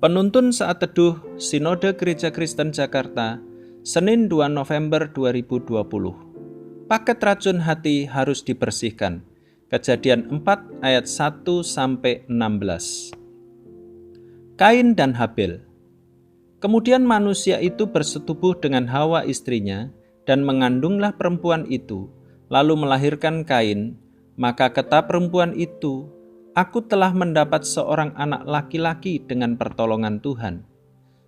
Penuntun Saat Teduh Sinode Gereja Kristen Jakarta, Senin 2 November 2020. Paket racun hati harus dibersihkan. Kejadian 4 ayat 1-16. Kain dan Habel. Kemudian manusia itu bersetubuh dengan Hawa istrinya, dan mengandunglah perempuan itu, lalu melahirkan Kain. Maka kata perempuan itu, "Aku telah mendapat seorang anak laki-laki dengan pertolongan Tuhan."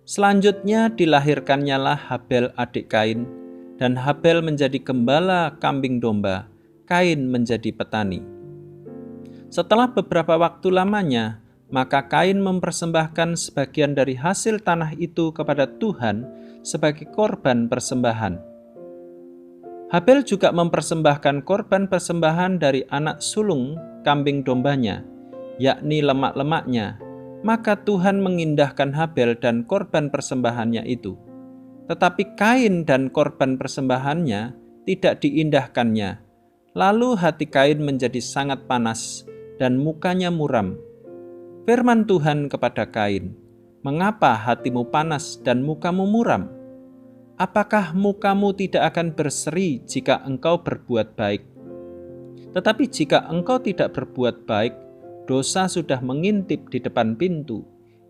Selanjutnya dilahirkannya lah Habel adik Kain, dan Habel menjadi gembala kambing domba, Kain menjadi petani. Setelah beberapa waktu lamanya, maka Kain mempersembahkan sebagian dari hasil tanah itu kepada Tuhan sebagai korban persembahan. Habel juga mempersembahkan korban persembahan dari anak sulung kambing dombanya, yakni lemak-lemaknya. Maka Tuhan mengindahkan Habel dan korban persembahannya itu. Tetapi Kain dan korban persembahannya tidak diindahkannya. Lalu hati Kain menjadi sangat panas dan mukanya muram. Firman Tuhan kepada Kain, "Mengapa hatimu panas dan mukamu muram? Apakah mukamu tidak akan berseri jika engkau berbuat baik? Tetapi jika engkau tidak berbuat baik, dosa sudah mengintip di depan pintu.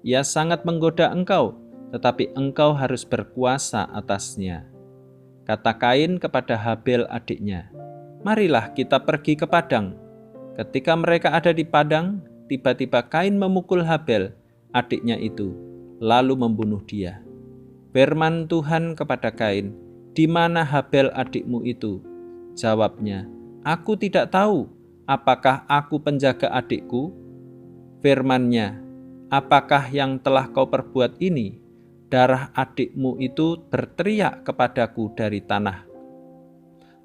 Ia sangat menggoda engkau, tetapi engkau harus berkuasa atasnya." Kata Kain kepada Habel adiknya, "Marilah kita pergi ke padang." Ketika mereka ada di padang, tiba-tiba Kain memukul Habel, adiknya itu, lalu membunuh dia. Firman Tuhan kepada Kain, "Di mana Habel adikmu itu?" Jawabnya, "Aku tidak tahu. Apakah aku penjaga adikku?" Firman-Nya, "Apakah yang telah kau perbuat ini? Darah adikmu itu berteriak kepadaku dari tanah.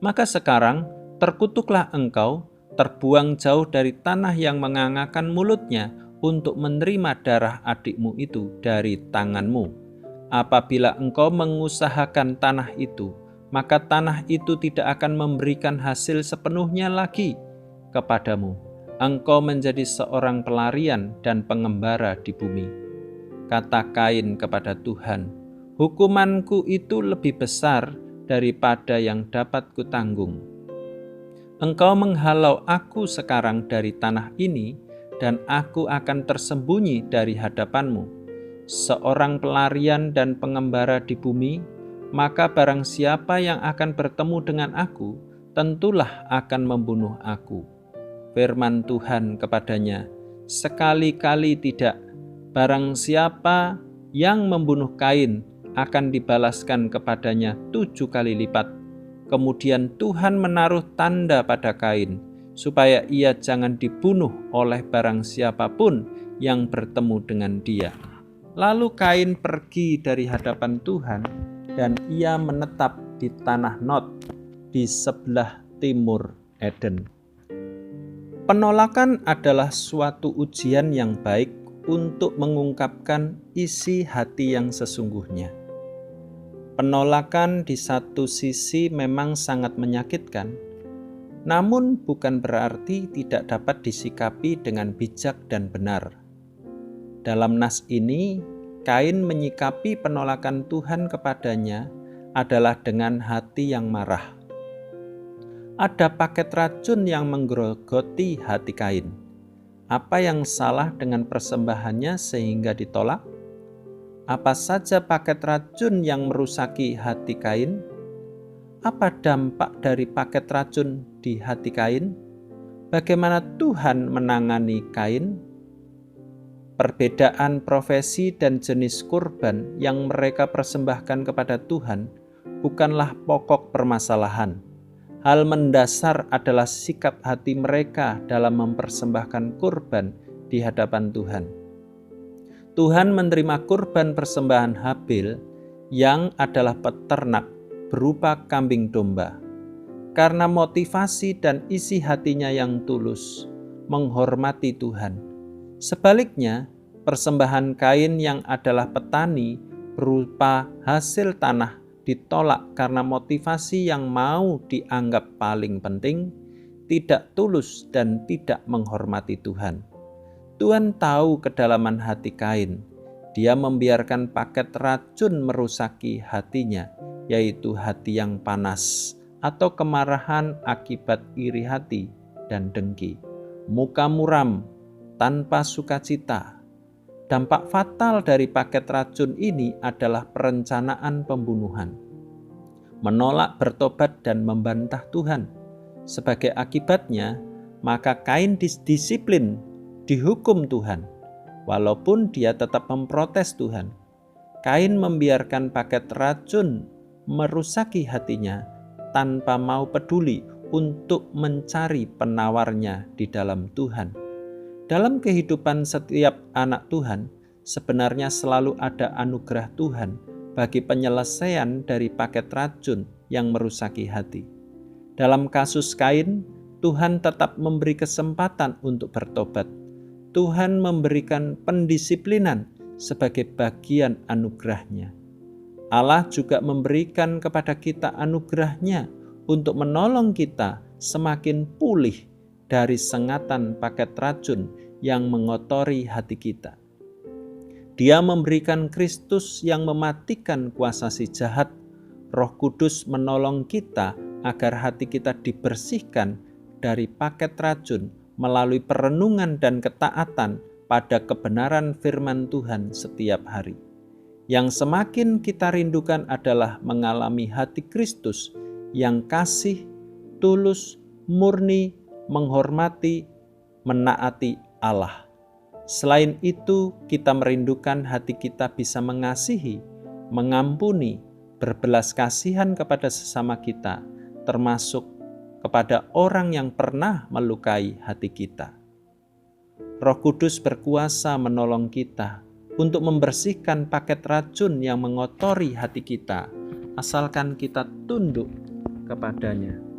Maka sekarang terkutuklah engkau, terbuang jauh dari tanah yang mengangakan mulutnya untuk menerima darah adikmu itu dari tanganmu. Apabila engkau mengusahakan tanah itu, maka tanah itu tidak akan memberikan hasil sepenuhnya lagi kepadamu. Engkau menjadi seorang pelarian dan pengembara di bumi." Kata Kain kepada Tuhan, "Hukumanku itu lebih besar daripada yang dapat kutanggung. Engkau menghalau aku sekarang dari tanah ini, dan aku akan tersembunyi dari hadapanmu. Seorang pelarian dan pengembara di bumi, maka barang siapa yang akan bertemu dengan aku, tentulah akan membunuh aku." Firman Tuhan kepadanya, "Sekali-kali tidak. Barang siapa yang membunuh Kain akan dibalaskan kepadanya 7 kali lipat." Kemudian Tuhan menaruh tanda pada Kain, supaya ia jangan dibunuh oleh barang siapapun yang bertemu dengan dia. Lalu Kain pergi dari hadapan Tuhan, dan ia menetap di tanah Nod di sebelah timur Eden. Penolakan adalah suatu ujian yang baik untuk mengungkapkan isi hati yang sesungguhnya. Penolakan di satu sisi memang sangat menyakitkan, namun bukan berarti tidak dapat disikapi dengan bijak dan benar. Dalam nas ini, Kain menyikapi penolakan Tuhan kepadanya adalah dengan hati yang marah. Ada paket racun yang menggerogoti hati Kain. Apa yang salah dengan persembahannya sehingga ditolak? Apa saja paket racun yang merusaki hati Kain? Apa dampak dari paket racun di hati Kain? Bagaimana Tuhan menangani Kain? Perbedaan profesi dan jenis kurban yang mereka persembahkan kepada Tuhan bukanlah pokok permasalahan. Hal mendasar adalah sikap hati mereka dalam mempersembahkan kurban di hadapan Tuhan. Tuhan menerima kurban persembahan Habel yang adalah peternak berupa kambing domba, karena motivasi dan isi hatinya yang tulus menghormati Tuhan. Sebaliknya, persembahan Kain yang adalah petani berupa hasil tanah ditolak karena motivasi yang mau dianggap paling penting, tidak tulus dan tidak menghormati Tuhan. Tuhan tahu kedalaman hati Kain. Dia membiarkan paket racun merusaki hatinya, yaitu hati yang panas atau kemarahan akibat iri hati dan dengki, muka muram tanpa sukacita. Dampak fatal dari paket racun ini adalah perencanaan pembunuhan, menolak bertobat dan membantah Tuhan. Sebagai akibatnya, maka Kain disiplin, dihukum Tuhan. Walaupun dia tetap memprotes Tuhan, Kain membiarkan paket racun merusaki hatinya tanpa mau peduli untuk mencari penawarnya di dalam Tuhan. Dalam kehidupan setiap anak Tuhan, sebenarnya selalu ada anugerah Tuhan bagi penyelesaian dari paket racun yang merusaki hati. Dalam kasus Kain, Tuhan tetap memberi kesempatan untuk bertobat. Tuhan memberikan pendisiplinan sebagai bagian anugerah-Nya. Allah juga memberikan kepada kita anugerah-Nya untuk menolong kita semakin pulih dari sengatan paket racun yang mengotori hati kita. Dia memberikan Kristus yang mematikan kuasa si jahat. Roh Kudus menolong kita agar hati kita dibersihkan dari paket racun melalui perenungan dan ketaatan pada kebenaran firman Tuhan setiap hari. Yang semakin kita rindukan adalah mengalami hati Kristus yang kasih, tulus, murni, menghormati, menaati Allah. Selain itu, kita merindukan hati kita bisa mengasihi, mengampuni, berbelas kasihan kepada sesama kita, termasuk kepada orang yang pernah melukai hati kita. Roh Kudus berkuasa menolong kita untuk membersihkan paket racun yang mengotori hati kita, asalkan kita tunduk kepadanya.